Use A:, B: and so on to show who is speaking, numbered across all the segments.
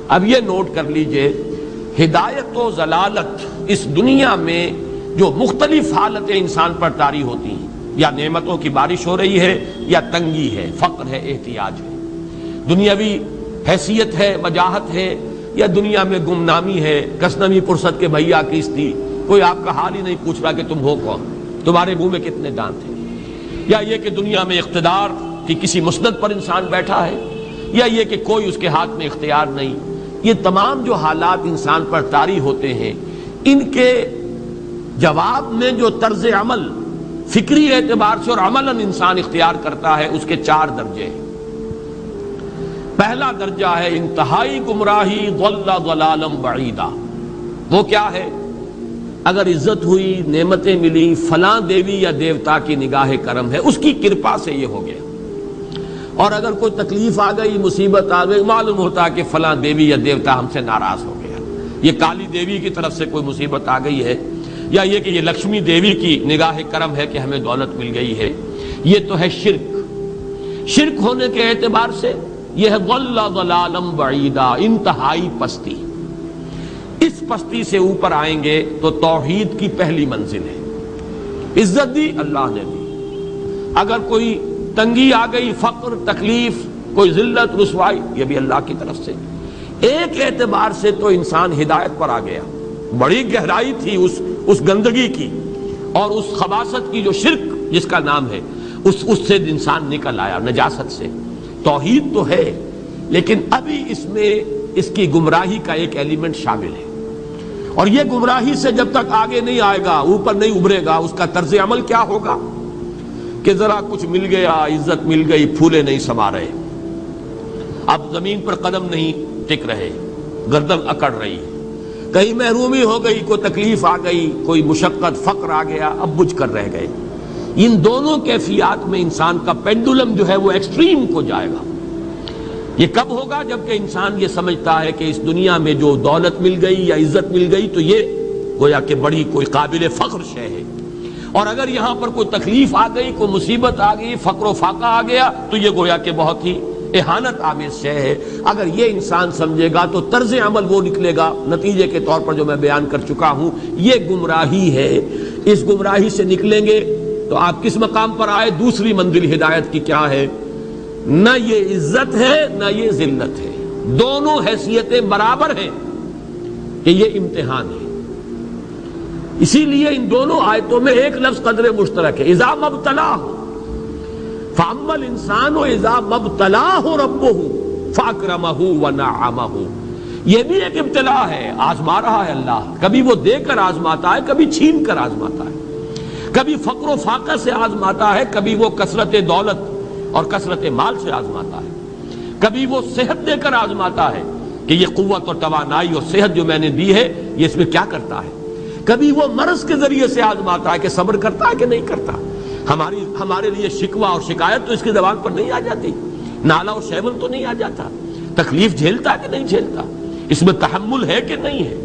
A: اب یہ نوٹ کر لیجئے، ہدایت و ضلالت اس دنیا میں جو مختلف حالتیں انسان پر طاری ہوتی ہیں، یا نعمتوں کی بارش ہو رہی ہے، یا تنگی ہے، فقر ہے، احتیاج ہے، دنیاوی حیثیت ہے، وجاہت ہے، یا دنیا میں گمنامی ہے، کسنوی پرست کے بھیا کس تھی، کوئی آپ کا حال ہی نہیں پوچھ رہا کہ تم ہو کون، تمہارے منہ میں کتنے دانت ہیں، یا یہ کہ دنیا میں اقتدار کی کسی مسند پر انسان بیٹھا ہے، یا یہ کہ کوئی اس کے ہاتھ میں اختیار نہیں، یہ تمام جو حالات انسان پر طاری ہوتے ہیں، ان کے جواب میں جو طرز عمل فکری اعتبار سے اور عملاً انسان اختیار کرتا ہے، اس کے 4 درجے ہیں۔ پہلا درجہ ہے انتہائی گمراہی، ضل ضلالا بعیدا۔ وہ کیا ہے؟ اگر عزت ہوئی، نعمتیں ملی، فلاں دیوی یا دیوتا کی نگاہ کرم ہے، اس کی کرپا سے یہ ہو گیا، اور اگر کوئی تکلیف آ گئی، مصیبت آ گئی، معلوم ہوتا ہے کہ فلاں دیوی یا دیوتا ہم سے ناراض ہو گیا، یہ کالی دیوی کی طرف سے کوئی مصیبت آ گئی ہے، یا یہ کہ یہ لکشمی دیوی کی نگاہ کرم ہے کہ ہمیں دولت مل گئی ہے۔ یہ تو ہے شرک۔ شرک ہونے کے اعتبار سے یہ ہے ضل ضلالا بعیدا، انتہائی پستی۔ اس پستی سے اوپر آئیں گے تو توحید کی پہلی منزل ہے۔ عزت دی اللہ نے دی، اگر کوئی تنگی آ گئی، فقر، تکلیف، کوئی ذلت، رسوائی، یہ بھی اللہ کی طرف سے۔ ایک اعتبار سے تو انسان ہدایت پر آ گیا، بڑی گہرائی تھی اس گندگی کی اور اس خباثت کی جو شرک جس کا نام ہے، اس سے انسان نکل آیا، نجاست سے۔ توحید تو ہے، لیکن ابھی اس میں اس کی گمراہی کا ایک ایلیمنٹ شامل ہے، اور یہ گمراہی سے جب تک آگے نہیں آئے گا، اوپر نہیں ابھرے گا، اس کا طرز عمل کیا ہوگا کہ ذرا کچھ مل گیا، عزت مل گئی، پھولے نہیں سما رہے، اب زمین پر قدم نہیں ٹک رہے، گردن اکڑ رہی ہے، کہیں محرومی ہو گئی، کوئی تکلیف آ گئی، کوئی مشقت، فقر آ گیا، اب بجھ کر رہ گئے۔ ان دونوں کیفیات میں انسان کا پینڈولم جو ہے وہ ایکسٹریم کو جائے گا۔ یہ کب ہوگا؟ جبکہ انسان یہ سمجھتا ہے کہ اس دنیا میں جو دولت مل گئی یا عزت مل گئی تو یہ گویا کہ بڑی کوئی قابل فخر شے ہے، اور اگر یہاں پر کوئی تکلیف آ گئی، کوئی مصیبت آ گئی، فقر و فاقہ آ گیا تو یہ گویا کہ بہت ہی اہانت آمیز شے ہے۔ اگر یہ انسان سمجھے گا تو طرز عمل وہ نکلے گا نتیجے کے طور پر جو میں بیان کر چکا ہوں، یہ گمراہی ہے۔ اس گمراہی سے نکلیں گے تو آپ کس مقام پر آئے؟ دوسری منزل ہدایت کی کیا ہے؟ نہ یہ عزت ہے نہ یہ ذلت ہے، دونوں حیثیتیں برابر ہیں کہ یہ امتحان ہے۔ اسی لیے ان دونوں آیتوں میں ایک لفظ قدر مشترک ہے، اذا مبتلاہ، فاما الانسان اذا مبتلاہ ربہ فاکرمہ ونعمہ۔ یہ بھی ایک ابتلا ہے، آزما رہا ہے اللہ، کبھی وہ دے کر آزماتا ہے، کبھی چھین کر آزماتا ہے، کبھی فقر و فاقہ سے آزماتا ہے، کبھی وہ کثرت دولت اور کثرت مال سے آزماتا ہے، کبھی وہ صحت دے کر آزماتا ہے کہ یہ قوت اور توانائی اور صحت جو میں نے دی ہے یہ اس میں کیا کرتا ہے، کبھی وہ مرض کے ذریعے سے آزماتا ہے کہ صبر کرتا ہے کہ نہیں کرتا۔ ہمارے لیے شکوہ اور شکایت تو اس کی زبان پر نہیں آ جاتی، نالا اور شیون تو نہیں آ جاتا، تکلیف جھیلتا ہے کہ نہیں جھیلتا، اس میں تحمل ہے کہ نہیں ہے،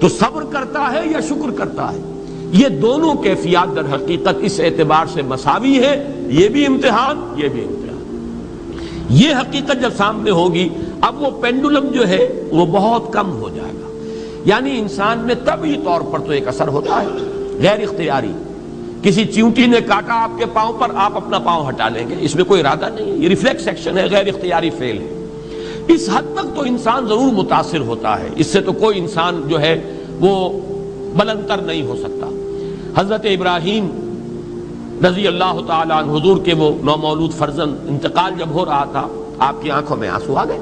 A: تو صبر کرتا ہے یا شکر کرتا ہے۔ یہ دونوں کیفیات در حقیقت اس اعتبار سے مساوی ہے، یہ بھی امتحان، یہ بھی امتحان۔ یہ حقیقت جب سامنے ہوگی اب وہ پینڈولم جو ہے وہ بہت کم ہو جائے گا، یعنی انسان میں طبعی طور پر تو ایک اثر ہوتا ہے غیر اختیاری، کسی چیونٹی نے کاٹا آپ کے پاؤں پر، آپ اپنا پاؤں ہٹا لیں گے، اس میں کوئی ارادہ نہیں ہے، یہ ریفلیکس ایکشن ہے، غیر اختیاری فعل ہے۔ اس حد تک تو انسان ضرور متاثر ہوتا ہے، اس سے تو کوئی انسان جو ہے وہ بلندتر نہیں ہو سکتا۔ حضرت ابراہیم رضی اللہ تعالیٰ عنہ، حضور کے وہ نومولود فرزند، انتقال جب ہو رہا تھا آپ کی آنکھوں میں آنسو آ گئے۔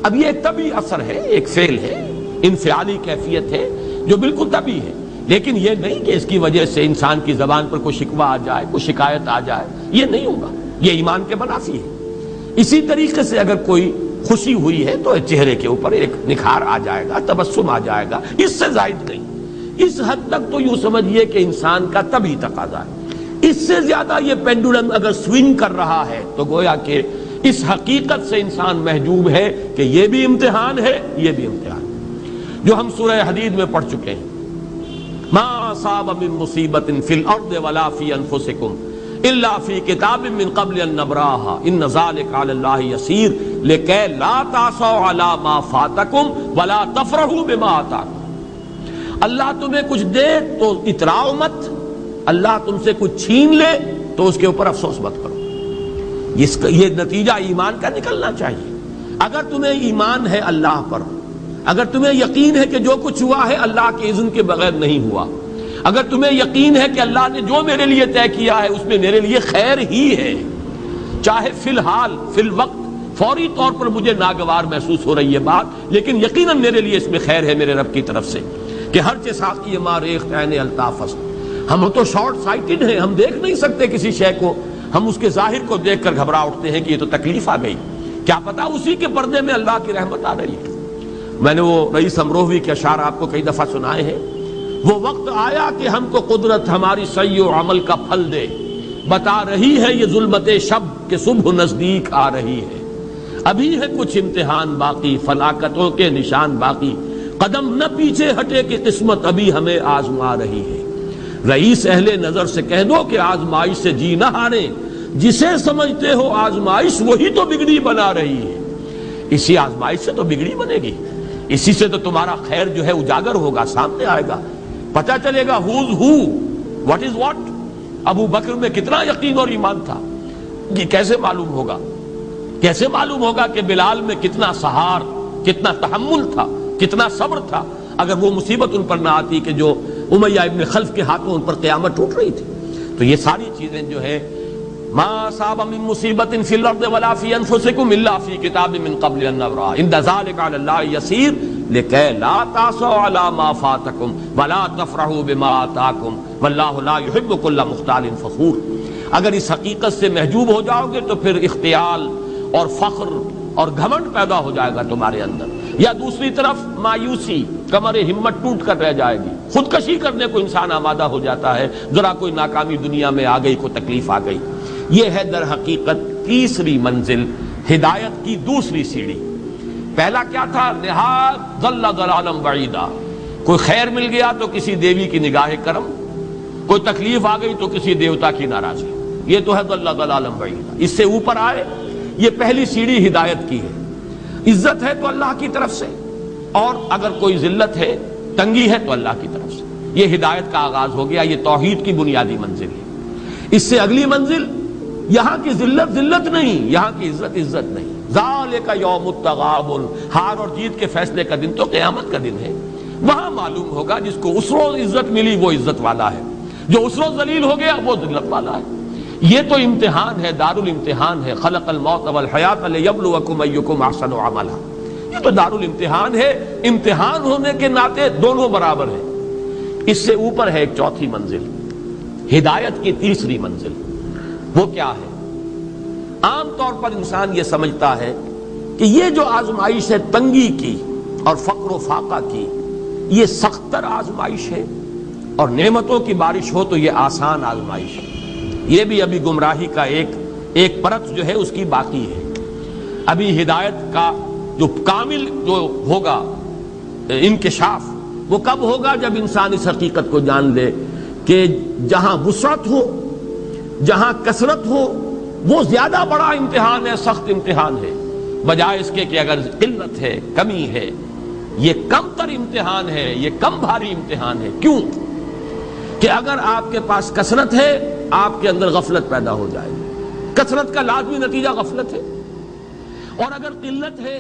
A: اب یہ ایک طبعی اثر ہے، ایک فعل ہے، انفعالی کیفیت ہے جو بالکل طبعی ہے، لیکن یہ نہیں کہ اس کی وجہ سے انسان کی زبان پر کوئی شکوہ آ جائے، کوئی شکایت آ جائے، یہ نہیں ہوگا، یہ ایمان کے منافی ہے۔ اسی طریقے سے اگر کوئی خوشی ہوئی ہے تو چہرے کے اوپر ایک نکھار آ جائے گا، تبسم آ جائے گا، اس سے زائد نہیں۔ اس حد تک تو یوں سمجھیے کہ انسان کا طبعی تقاضا ہے۔ اس سے زیادہ یہ پینڈولم اگر سوئنگ کر رہا ہے تو گویا کہ اس حقیقت سے انسان محجوب ہے کہ یہ بھی امتحان ہے، یہ بھی امتحان ہے، جو ہم سورہ حدید میں پڑھ چکے ہیں۔ ما اصاب من مصیبت فی الارض ولا فی انفسکم الا فی کتاب من قبل ان نبراها ان ذلک علی اللہ یسیر۔ لِكَيْ لَا تَعْصَوْا عَلَىٰ مَا فَاتَكُمْ وَلَا تَفْرَحُوا بِمَا آتَاكُمْ۔ اللہ تمہیں کچھ دے تو اتراؤ مت، اللہ تم سے کچھ چھین لے تو اس کے اوپر افسوس مت کرو۔ یہ نتیجہ ایمان کا نکلنا چاہیے۔ اگر تمہیں ایمان ہے اللہ پر، اگر تمہیں یقین ہے کہ جو کچھ ہوا ہے اللہ کے اذن کے بغیر نہیں ہوا، اگر تمہیں یقین ہے کہ اللہ نے جو میرے لیے طے کیا ہے اس میں میرے لیے خیر ہی ہے، چاہے فی الحال فی الوقت فوری طور پر مجھے ناگوار محسوس ہو رہی ہے بات، لیکن یقیناً میرے لیے اس میں خیر ہے میرے رب کی طرف سے، کہ ہر ساقی ما ریخت عین الطافس۔ ہم تو شارٹ سائٹڈ ہیں، ہم دیکھ نہیں سکتے کسی شے کو، ہم اس کے ظاہر کو دیکھ کر گھبرا اٹھتے ہیں کہ یہ تو تکلیف آ گئی، کیا پتا اسی کے پردے میں اللہ کی رحمت آ رہی ہے۔ میں نے وہ رئیس امروہوی کے اشعار آپ کو کئی دفعہ سنائے ہیں۔ وہ وقت آیا کہ ہم کو قدرت ہماری سعی و عمل کا پھل دے، بتا رہی ہے یہ ظلمت شب کہ صبح نزدیک آ رہی ہے، ابھی ہے کچھ امتحان باقی، فلاکتوں کے نشان باقی، قدم نہ پیچھے ہٹے کہ قسمت ابھی ہمیں آزما رہی ہے۔ رئیس اہل نظر سے کہہ دو کہ آزمائش سے جی نہ ہارے، جسے سمجھتے ہو آزمائش وہی تو بگڑی بنا رہی ہے۔ اسی آزمائش سے تو بگڑی بنے گی، اسی سے تو تمہارا خیر جو ہے اجاگر ہوگا، سامنے آئے گا، پتہ چلے گا who's who, what is what۔ ابو بکر میں کتنا یقین اور ایمان تھا، یہ کیسے معلوم ہوگا؟ کیسے معلوم ہوگا کہ بلال میں کتنا سہار، کتنا تحمل تھا، کتنا صبر تھا، اگر وہ مصیبت ان پر نہ آتی کہ جو امیہ ابن خلف کے ہاتھوں ان پر قیامت ٹوٹ رہی تھی۔ تو یہ ساری چیزیں جو ہے ما اصاب من مصیبت فی الارض ولا فی انفسکم الا فی کتاب من قبل ان نبرأ ان ذلک علی اللہ یسیر لکی لا تعصوا علی ما فاتکم ولا تفرحوا بما آتاکم واللہ لا یحب کل مختال فخور۔ اگر اس حقیقت سے محجوب ہو جاؤ گے تو پھر اختیال اور فخر اور گھمنڈ پیدا ہو جائے گا تمہارے اندر، یا دوسری طرف مایوسی، کمر ہمت ٹوٹ کر رہ جائے گی، خودکشی کرنے کو انسان آمادہ ہو جاتا ہے، ذرا کوئی ناکامی دنیا میں آ گئی، کوئی تکلیف آ گئی۔ یہ ہے در حقیقت تیسری منزل، ہدایت کی دوسری سیڑھی۔ پہلا کیا تھا؟ نہاد ضل ضلالا بعیدا، کوئی خیر مل گیا تو کسی دیوی کی نگاہ کرم، کوئی تکلیف آ گئی تو کسی دیوتا کی ناراضی، یہ تو ہے ضل ضلالا بعیدا۔ اس سے اوپر آئے، یہ پہلی سیڑھی ہدایت کی ہے۔ عزت ہے تو اللہ کی طرف سے، اور اگر کوئی ذلت ہے، تنگی ہے تو اللہ کی طرف سے، یہ ہدایت کا آغاز ہو گیا۔ یہ توحید کی بنیادی منزل ہے۔ اس سے اگلی منزل، یہاں کی ذلت ذلت نہیں، یہاں کی عزت عزت نہیں۔ ذالک یوم التغابن، ہار اور جیت کے فیصلے کا دن تو قیامت کا دن ہے۔ وہاں معلوم ہوگا جس کو اس روز عزت ملی وہ عزت والا ہے، جو اس روز ذلیل ہو گیا وہ ذلت والا ہے۔ یہ تو امتحان ہے، دار الامتحان ہے۔ خلق الموت والحیات لیبلوکم ایکم احسن عملا، یہ تو دار الامتحان ہے۔ امتحان ہونے کے ناطے دونوں برابر ہیں۔ اس سے اوپر ہے ایک چوتھی منزل، ہدایت کی تیسری منزل۔ وہ کیا ہے؟ عام طور پر انسان یہ سمجھتا ہے کہ یہ جو آزمائش ہے تنگی کی اور فقر و فاقہ کی، یہ سخت تر آزمائش ہے، اور نعمتوں کی بارش ہو تو یہ آسان آزمائش ہے۔ یہ بھی ابھی گمراہی کا ایک پرت جو ہے اس کی باقی ہے۔ ابھی ہدایت کا جو کامل جو ہوگا انکشاف وہ کب ہوگا؟ جب انسان اس حقیقت کو جان لے کہ جہاں وسعت ہو، جہاں کثرت ہو، وہ زیادہ بڑا امتحان ہے، سخت امتحان ہے، بجائے اس کے کہ اگر قلت ہے، کمی ہے، یہ کم تر امتحان ہے، یہ کم بھاری امتحان ہے۔ کیوں؟ کہ اگر آپ کے پاس کثرت ہے آپ کے اندر غفلت پیدا ہو جائے گی، کثرت کا لازمی نتیجہ غفلت ہے، اور اگر قلت ہے